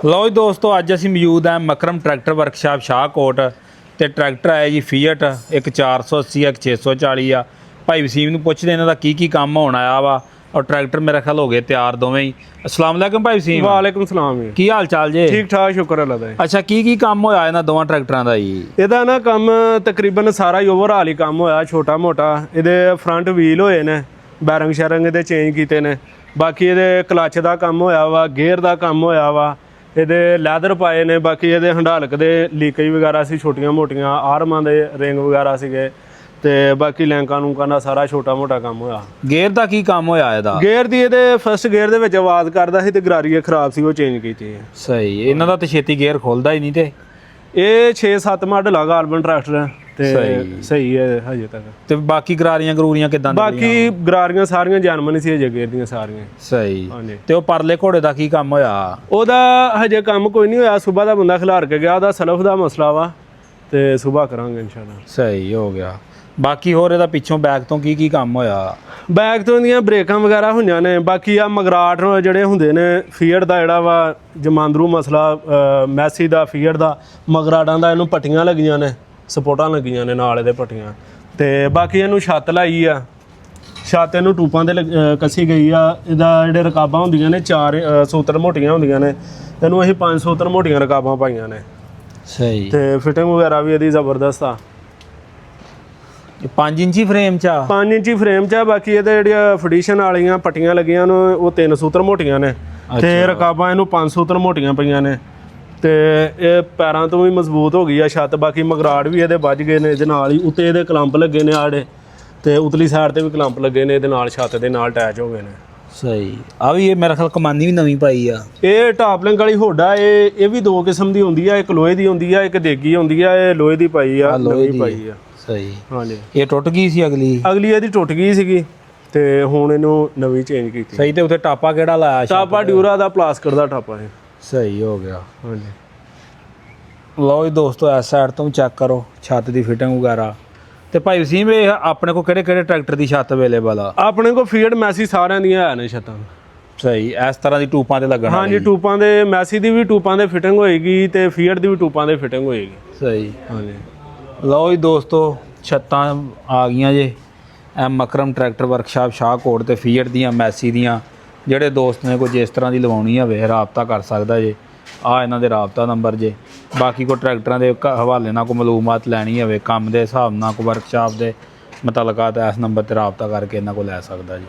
ਲਓ ਜੀ ਦੋਸਤੋ, ਅੱਜ ਅਸੀਂ ਮੌਜੂਦ ਹਾਂ ਮਕਰਮ ਟਰੈਕਟਰ ਵਰਕਸ਼ਾਪ ਸ਼ਾਹਕੋਟ ਤੇ ਟਰੈਕਟਰ ਆਇਆ ਜੀ ਫੀਅਟ ਇੱਕ 480 ਇੱਕ 640 ਆ। ਭਾਈ ਵਸੀਮ ਨੂੰ ਪੁੱਛਦੇ ਇਹਨਾਂ ਦਾ ਕੀ ਕੰਮ ਹੋਣ ਆਇਆ ਵਾ ਔਰ ਟਰੈਕਟਰ ਮੇਰਾ ਖਿਆਲ ਹੋ ਗਏ ਤਿਆਰ ਦੋਵੇਂ ਹੀ। अस्सलाम वालेकुम भाई वसीम। वालेकुम सलाम जी। ਕੀ ਹਾਲ ਚਾਲ ਜੇ? ठीक ठाक शुक्र अल्लाह दा। ਅੱਛਾ, ਕੀ ਕੰਮ ਹੋਇਆ ਇਹਨਾਂ ਦੋਵਾਂ ਟਰੈਕਟਰਾਂ ਦਾ ਜੀ? ਇਹਦਾ ਨਾ ਕੰਮ ਤਕਰੀਬਨ ਸਾਰਾ ਹੀ ਓਵਰਆਲ ਹੀ ਕੰਮ ਹੋਇਆ, ਛੋਟਾ ਮੋਟਾ। ਇਹਦੇ ਫਰੰਟ ਵੀਲ ਹੋਏ ਨੇ, ਬੈਰਿੰਗ ਸ਼ੈਰਿੰਗ ਇਹਦੇ ਚੇਂਜ ਕੀਤੇ ਨੇ। ਬਾਕੀ ਇਹਦੇ ਕਲੱਚ ਦਾ ਕੰਮ ਹੋਇਆ ਵਾ, ਗੇਅਰ ਦਾ ਕੰਮ ਹੋਇਆ ਵਾ, ਇਹਦੇ ਲੈਦਰ ਪਾਏ ਨੇ। ਬਾਕੀ ਇਹਦੇ ਹੰਡਾਲਕ ਦੇ ਲੀਕੇਜ ਵਗੈਰਾ ਸੀ, ਛੋਟੀਆਂ ਮੋਟੀਆਂ ਆਰਮਾਂ ਦੇ ਰਿੰਗ ਵਗੈਰਾ ਸੀਗੇ ਤੇ ਬਾਕੀ ਲੈਂਕਾਂ ਨੂੰਕਾਂ ਦਾ ਸਾਰਾ ਛੋਟਾ ਮੋਟਾ ਕੰਮ ਹੋਇਆ। ਗੇਅਰ ਦਾ ਕੀ ਕੰਮ ਹੋਇਆ ਇਹਦਾ? ਗੇਅਰ ਦੀ ਇਹਦੇ ਫਸਟ ਗੇਅਰ ਦੇ ਵਿੱਚ ਆਵਾਜ਼ ਕਰਦਾ ਸੀ ਤੇ ਗਰਾਰੀ ਖਰਾਬ ਸੀ, ਉਹ ਚੇਂਜ ਕੀਤੀ ਹੈ। ਸਹੀ, ਇਹਨਾਂ ਦਾ ਤੇ ਛੇਤੀ ਗੇਅਰ ਖੁੱਲਦਾ ਹੀ ਨਹੀਂ। ਤੇ ਇਹ 6-7 ਮਾਡਲ ਆ ਗਾਰਬਨ ਟਰੈਕਟਰ ਤੇ ਸਹੀ ਹੈ ਹਜੇ ਤੱਕ। ਤੇ ਬਾਕੀ ਗਰਾਰੀਆਂ ਗਰੂਰੀਆਂ ਕਿਦਾਂ? ਬਾਕੀ ਗਰਾਰੀਆਂ ਸਾਰੀਆਂ ਜਨਮਨ ਸੀ ਹਜੇ, ਗੇਅਰ ਦੀਆਂ ਸਾਰੀਆਂ। ਸਹੀ। ਹਾਂਜੀ। ਤੇ ਉਹ ਪਰਲੇ ਘੋੜੇ ਦਾ ਕੀ ਕੰਮ ਹੋਇਆ? ਉਹਦਾ ਹਜੇ ਕੰਮ ਕੋਈ ਨਹੀਂ ਹੋਇਆ, ਸਵੇਰ ਦਾ ਬੰਦਾ ਖਿਲਾਰ ਕੇ ਗਿਆ, ਉਹਦਾ ਸਲਫ ਦਾ ਮਸਲਾ ਵਾ ਤੇ ਸਵੇਰ ਕਰਾਂਗੇ ਇਨਸ਼ਾਅੱਲਾ। ਸਹੀ ਹੋ ਗਿਆ। ਬਾਕੀ ਹੋਰ ਇਹਦਾ ਪਿੱਛੋਂ ਬੈਕ ਤੋਂ ਕੀ ਕੰਮ ਹੋਇਆ? ਬੈਕ ਤੋਂ ਦੀਆਂ ਬ੍ਰੇਕਾਂ ਵਗੈਰਾ ਹੋਈਆਂ ਨੇ। ਬਾਕੀ ਆ ਮਗਰਾਟ ਜਿਹੜੇ ਹੁੰਦੇ ਨੇ ਫੀਅਟ ਦਾ ਜਿਹੜਾ ਵਾ ਜਮਾਂਦਰੂ ਮਸਲਾ, ਮੈਸੀ ਦਾ ਫੀਅਟ ਦਾ ਮਗਰਾਟਾਂ ਦਾ, ਇਹਨੂੰ ਪੱਟੀਆਂ ਲੱਗੀਆਂ ਨੇ, ਸਪੋਰਟਾਂ ਲੱਗੀਆਂ ਨੇ ਨਾਲ ਇਹਦੇ ਪੱਟੀਆਂ। ਤੇ ਬਾਕੀ ਇਹਨੂੰ ਛੱਤ ਲਾਈ ਆ, ਛੱਤ ਇਹਨੂੰ ਟੂਪਾਂ ਤੇ ਕੱਸੀ ਗਈ ਆ। ਇਹਦਾ ਜਿਹੜੇ ਰਕਾਬਾਂ ਹੁੰਦੀਆਂ ਨੇ 4 ਸੂਤਰ ਮੋਟੀਆਂ ਹੁੰਦੀਆਂ ਨੇ, ਇਹਨੂੰ ਅਸੀਂ 5 ਸੂਤਰ ਮੋਟੀਆਂ ਰਕਾਬਾਂ ਪਾਈਆਂ ਨੇ। ਸਹੀ। ਤੇ ਫਿਟਿੰਗ ਵਗੈਰਾ ਵੀ ਇਹਦੀ ਜ਼ਬਰਦਸਤ ਆ। 5 ਇੰਚੀ ਫਰੇਮ ਚ ਆ? 5 ਇੰਚੀ ਫਰੇਮ ਚ ਆ। ਬਾਕੀ ਇਹਦੇ ਜਿਹੜੀਆਂ ਫਡੀਸ਼ਨ ਵਾਲੀਆਂ ਪੱਟੀਆਂ ਲੱਗੀਆਂ ਨੇ ਉਹ 3 ਸੂਤਰ ਮੋਟੀਆਂ ਨੇ ਤੇ ਰਕਾਬਾਂ ਇਹਨੂੰ 5 ਸੂਤਰ ਮੋਟੀਆਂ ਪਈਆਂ ਨੇ। ਤੇ ਇਹ ਪੈਰਾਂ ਤੋਂ ਵੀ ਮਜ਼ਬੂਤ ਹੋ ਗਈ ਆ ਛੱਤ। ਬਾਕੀ ਮਗਰਾੜ ਵੀ ਇਹਦੇ ਵੱਜ ਗਏ ਨੇ ਇਹਦੇ ਨਾਲ ਹੀ। ਉੱਤੇ ਇਹਦੇ ਕਲੰਪ ਲੱਗੇ ਨੇ ਆੜੇ ਤੇ ਉਤਲੀ ਸਾਈਡ ਤੇ ਵੀ ਕਲੰਪ ਲੱਗੇ ਨੇ ਇਹਦੇ ਨਾਲ, ਛੱਤ ਦੇ ਨਾਲ ਅਟੈਚ ਹੋ ਗਏ ਨੇ। ਸਹੀ। ਆ ਵੀ ਇਹ ਮੇਰਾ ਖਿਆਲ ਕਮਾਨੀ ਵੀ ਨਵੀਂ ਪਾਈ ਆ। ਇਹ ਟਾਪਲਿੰਗ ਵਾਲੀ ਹੋਡਾ ਇਹ ਵੀ 2 ਕਿਸਮ ਦੀ ਹੁੰਦੀ ਆ, ਇੱਕ ਲੋਹੇ ਦੀ ਹੁੰਦੀ ਆ, ਇੱਕ ਦੇਗੀ ਹੁੰਦੀ ਆ। ਇਹ ਲੋਹੇ ਦੀ ਪਾਈ ਆ, ਨਵੀਂ ਪਾਈ ਆ। ਸਹੀ। ਹਾਂਜੀ। ਇਹ ਟੁੱਟ ਗਈ ਸੀ ਅਗਲੀ ਇਹਦੀ ਟੁੱਟ ਗਈ ਸੀਗੀ ਤੇ ਹੁਣ ਇਹਨੂੰ ਨਵੀਂ ਚੇਂਜ ਕੀਤੀ। ਸਹੀ। ਤੇ ਉੱਥੇ ਟਾਪਾ ਕਿਹੜਾ ਲਾਇਆ? ਟਾਪਾ ਡਿਊਰਾ ਦਾ ਪਲਾਸਟਿਕ ਦਾ ਟਾਪਾ ਹੈ। ਸਹੀ ਹੋ ਗਿਆ। ਹਾਂਜੀ। ਲਓ ਜੀ ਦੋਸਤੋ, ਇਸ ਸਾਈਡ ਤੋਂ ਚੈੱਕ ਕਰੋ ਛੱਤ ਦੀ ਫਿਟਿੰਗ ਵਗੈਰਾ। ਤੇ ਭਾਈ ਵਸੀਮ, ਇਹ ਆਪਣੇ ਕੋਲ ਕਿਹੜੇ ਟਰੈਕਟਰ ਦੀ ਛੱਤ ਅਵੇਲੇਬਲ ਆ? ਆਪਣੇ ਕੋਲ ਫੀਅਟ ਮੈਸੀ ਸਾਰਿਆਂ ਦੀਆਂ ਹੈ ਨੇ ਛੱਤਾਂ। ਸਹੀ। ਇਸ ਤਰ੍ਹਾਂ ਦੀ ਟੂਪਾਂ ਤੇ ਲੱਗਣ? ਹਾਂਜੀ, ਟੂਪਾਂ ਦੇ ਮੈਸੀ ਦੀ ਵੀ ਟੂਪਾਂ ਦੇ ਫਿਟਿੰਗ ਹੋਏਗੀ ਤੇ ਫੀਅਟ ਦੀ ਵੀ ਟੂਪਾਂ ਦੇ ਫਿਟਿੰਗ ਹੋਏਗੀ। ਸਹੀ। ਹਾਂਜੀ। ਲਓ ਜੀ ਦੋਸਤੋ, ਛੱਤਾਂ ਆ ਗਈਆਂ ਜੇ। ਇਹ ਮਕਰਮ ਟਰੈਕਟਰ ਵਰਕਸ਼ਾਪ ਸ਼ਾਹਕੋਟ ਤੇ ਫੀਅਟ ਦੀਆਂ, ਮੈਸੀ ਦੀਆਂ। ਜਿਹੜੇ ਦੋਸਤ ਨੇ ਕੋਈ ਜਿਸ ਤਰ੍ਹਾਂ ਦੀ ਲਵਾਉਣੀ ਹੋਵੇ ਰਾਬਤਾ ਕਰ ਸਕਦਾ ਜੇ। ਆ ਇਹਨਾਂ ਦੇ ਰਾਬਤਾ ਨੰਬਰ ਜੇ। ਬਾਕੀ ਕੋਈ ਟਰੈਕਟਰਾਂ ਦੇ ਹਵਾਲੇ ਨਾਲ ਕੋਈ ਮਾਲੂਮਾਤ ਲੈਣੀ ਹੋਵੇ ਕੰਮ ਦੇ ਹਿਸਾਬ ਨਾਲ, ਕੋਈ ਵਰਕਸ਼ਾਪ ਦੇ ਮੁਤਲਕਾਤ, ਇਸ ਨੰਬਰ ਤੇ ਰਾਬਤਾ ਕਰਕੇ ਇਹਨਾਂ ਕੋਲ ਲੈ ਸਕਦਾ ਜੀ।